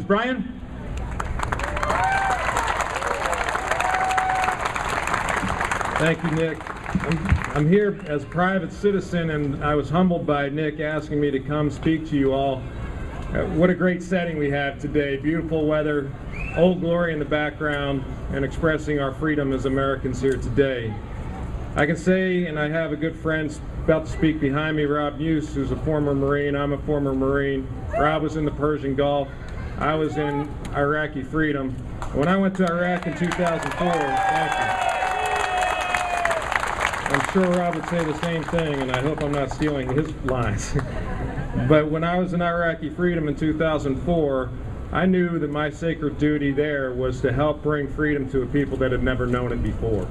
Brian? Thank you, Nick. I'm here as a private citizen, and I was humbled by Nick asking me to come speak to you all. What a great setting we have today. Beautiful weather, Old Glory in the background, and expressing our freedom as Americans here today. I can say, and I have a good friend about to speak behind me, Rob Muse, who's a former Marine. I'm a former Marine. Rob was in the Persian Gulf. I was in Iraqi freedom. When I went to Iraq in 2004, thank you. I'm sure Rob would say the same thing, and I hope I'm not stealing his lines. But when I was in Iraqi freedom in 2004, I knew that my sacred duty there was to help bring freedom to a people that had never known it before.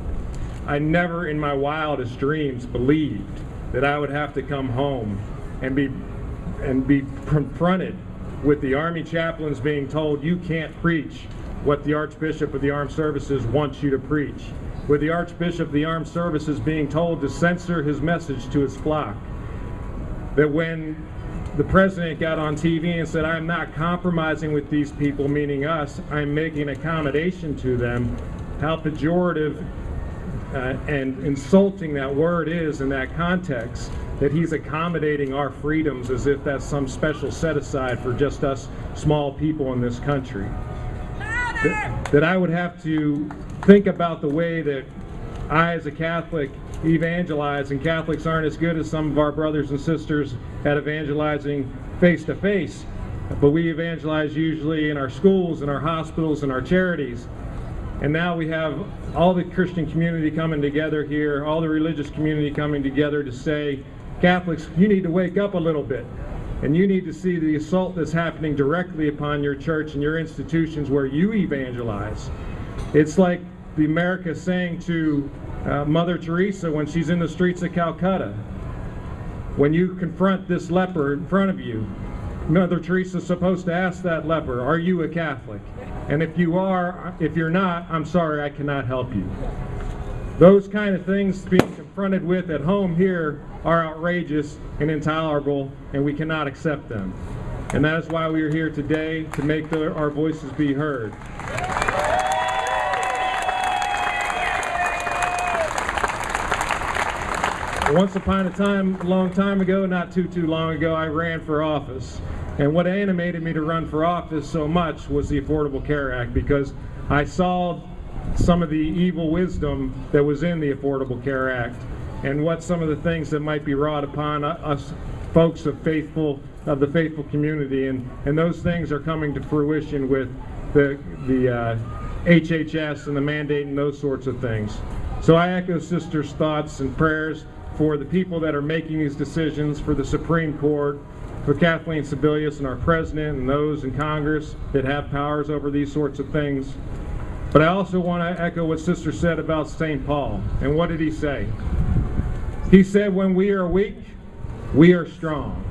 I never in my wildest dreams believed that I would have to come home and be confronted with the Army chaplains being told you can't preach what the Archbishop of the Armed Services wants you to preach, with the Archbishop of the Armed Services being told to censor his message to his flock. That when the President got on TV and said, I'm not compromising with these people, meaning us, I'm making accommodation to them, how pejorative and insulting that word is in that context, that he's accommodating our freedoms as if that's some special set aside for just us small people in this country. That I would have to think about the way that I as a Catholic evangelize, and Catholics aren't as good as some of our brothers and sisters at evangelizing face to face, but we evangelize usually in our schools, in our hospitals, in our charities. And now we have all the Christian community coming together here, all the religious community coming together to say, Catholics, you need to wake up a little bit, and you need to see the assault that's happening directly upon your church and your institutions where you evangelize. It's like the America saying to Mother Teresa when she's in the streets of Calcutta, when you confront this leper in front of you, Mother Teresa's supposed to ask that leper, are you a Catholic? And if you are, if you're not, I'm sorry, I cannot help you. Those kind of things being confronted with at home here are outrageous and intolerable, and we cannot accept them. And that is why we are here today, to make our voices be heard. Once upon a time, a long time ago, not too long ago, I ran for office. And what animated me to run for office so much was the Affordable Care Act, because I saw some of the evil wisdom that was in the Affordable Care Act, and what some of the things that might be wrought upon us folks of the faithful community, and those things are coming to fruition with the HHS and the mandate and those sorts of things. So I echo Sister's thoughts and prayers for the people that are making these decisions, for the Supreme Court, for Kathleen Sebelius and our President and those in Congress that have powers over these sorts of things. But I also want to echo what Sister said about St. Paul. And what did he say? He said, when we are weak, we are strong.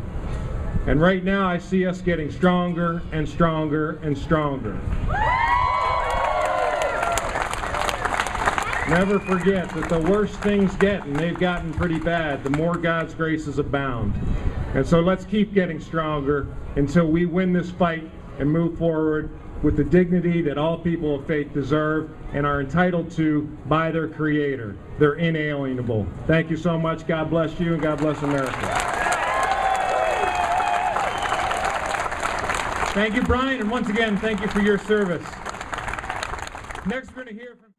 And right now I see us getting stronger and stronger and stronger. Never forget that the worse things get, and they've gotten pretty bad, the more God's graces abound. And so let's keep getting stronger until we win this fight and move forward with the dignity that all people of faith deserve and are entitled to by their Creator. They're inalienable. Thank you so much. God bless you, and God bless America. Thank you, Brian, and once again, thank you for your service. Next, we're going to hear from